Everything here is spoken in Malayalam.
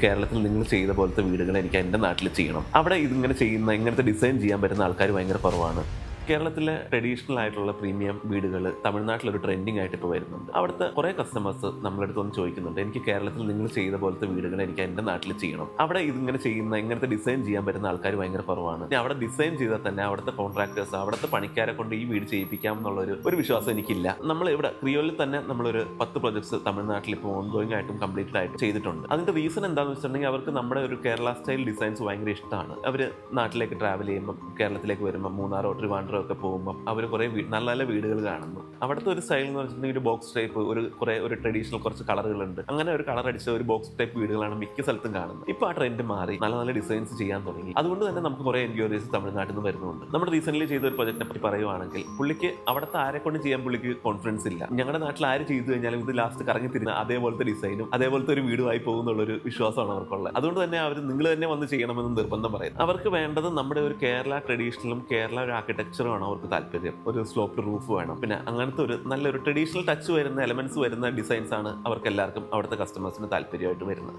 കേരളത്തിൽ നിങ്ങൾ ചെയ്ത പോലത്തെ വീടുകൾ എനിക്ക് എൻ്റെ നാട്ടിൽ ചെയ്യണം. അവിടെ ഇതിങ്ങനെ ചെയ്യുന്ന ഇങ്ങനത്തെ ഡിസൈൻ ചെയ്യാൻ പറ്റുന്ന ആൾക്കാർ ഭയങ്കര കുറവാണ്. കേരളത്തിലെ ട്രഡീഷണൽ ആയിട്ടുള്ള പ്രീമിയം വീടുകൾ തമിഴ്നാട്ടിലൊരു ട്രെൻഡിങ് ആയിട്ട് ഇപ്പോൾ വരുന്നുണ്ട്. അവിടുത്തെ കുറേ കസ്റ്റമേഴ്സ് നമ്മളടുത്ത് വന്ന് ചോദിക്കുന്നുണ്ട്, എനിക്ക് കേരളത്തിൽ നിങ്ങൾ ചെയ്ത പോലത്തെ വീടുകൾ എനിക്ക് എൻ്റെ നാട്ടിൽ ചെയ്യണം. അവിടെ ഇതിങ്ങനെ ചെയ്യുന്ന ഇങ്ങനത്തെ ഡിസൈൻ ചെയ്യാൻ പറ്റുന്ന ആൾക്കാർ ഭയങ്കര കുറവാണ്. അവിടെ ഡിസൈൻ ചെയ്താൽ തന്നെ അവിടുത്തെ കോൺട്രാക്ടേഴ്സ്, അവിടുത്തെ പണിക്കാരെ കൊണ്ട് ഈ വീട് ചെയ്യിപ്പിക്കാം ഒരു വിശ്വാസം എനിക്കില്ല. നമ്മൾ ഇവിടെ ക്രിയോയിൽ തന്നെ നമ്മളൊരു 10 പ്രൊജക്ട്സ് തമിഴ്നാട്ടിൽ ഇപ്പോൾ ഓൺഗോയിങ് ആയിട്ടും കംപ്ലീറ്റഡ് ആയിട്ടും ചെയ്തിട്ടുണ്ട്. അതിന്റെ റീസൺ എന്താണെന്ന് വെച്ചിട്ടുണ്ടെങ്കിൽ അവർക്ക് നമ്മുടെ ഒരു കേരള സ്റ്റൈൽ ഡിസൈൻസ് ഭയങ്കര ഇഷ്ടമാണ്. അവർ നാട്ടിലേക്ക് ട്രാവൽ ചെയ്യുമ്പോൾ, കേരളത്തിലേക്ക് വരുമ്പോൾ, മൂന്നാറോ ട്രിവാൻഡ്രോ ഒക്കെ പോകുമ്പോൾ അവർ കുറേ നല്ല നല്ല വീടുകൾ കാണുന്നു. അവിടുത്തെ ഒരു സ്റ്റൈൽ എന്ന് വെച്ചിട്ടുണ്ടെങ്കിൽ ഒരു ബോക്സ് ടൈപ്പ്, ഒരു ട്രഡീഷണൽ കുറച്ച് കളറുകളുണ്ട്. അങ്ങനെ ഒരു കളർ അടിച്ച ഒരു ബോക്സ് ടൈപ്പ് വീടുകളാണ് മിക്ക സ്ഥലത്തും കാണുന്നത്. ഇപ്പോൾ ആ ട്രെൻഡ് മാറി നല്ല നല്ല ഡിസൈൻസ് ചെയ്യാൻ തുടങ്ങി. അതുകൊണ്ട് തന്നെ നമുക്ക് കുറേ എൻക്വയറീസ് തമിഴ്നാട്ടിൽ നിന്ന് വരുന്നുണ്ട്. നമ്മൾ റീസെന്റ് ചെയ്ത ഒരു പ്രൊജക്റ്റിനെ പറ്റി പറയുവാണെങ്കിൽ, പുള്ളിക്ക് അവിടുത്തെ ആരെ കൊണ്ട് ചെയ്യാൻ പുള്ളിക്ക് കോൺഫിഡൻസ് ഇല്ല. ഞങ്ങളുടെ നാട്ടിൽ ആര് ചെയ്തു കഴിഞ്ഞാലും ഇത് ലാസ്റ്റ് കറങ്ങി തിരിഞ്ഞ അതേപോലത്തെ ഡിസൈനും അതേപോലത്തെ ഒരു വീടുമായി പോകുന്നുള്ളൊരു വിശ്വാസമാണ് അവർക്കുള്ളത്. അതുകൊണ്ട് തന്നെ അവർ നിങ്ങൾ തന്നെ വന്ന് ചെയ്യണമെന്ന് നിർബന്ധം പറയും. അവർക്ക് വേണ്ടത് നമ്മുടെ ഒരു കേരള ട്രഡീഷണലും കേരള ഒരു ആർക്കിടെക്ചറും ആണ് അവർക്ക് താല്പര്യം. ഒരു സ്ലോപ്ഡ് റൂഫ് വേണം, പിന്നെ അങ്ങനത്തെ ഒരു നല്ലൊരു ട്രഡീഷണൽ ടച്ച് വരുന്ന എലമെന്റ്സ് വരുന്ന ഡിസൈൻസ് ആണ് അവർക്ക് എല്ലാവർക്കും അവിടുത്തെ കസ്റ്റമേഴ്സിന് താല്പര്യമായിട്ട് വരുന്നത്.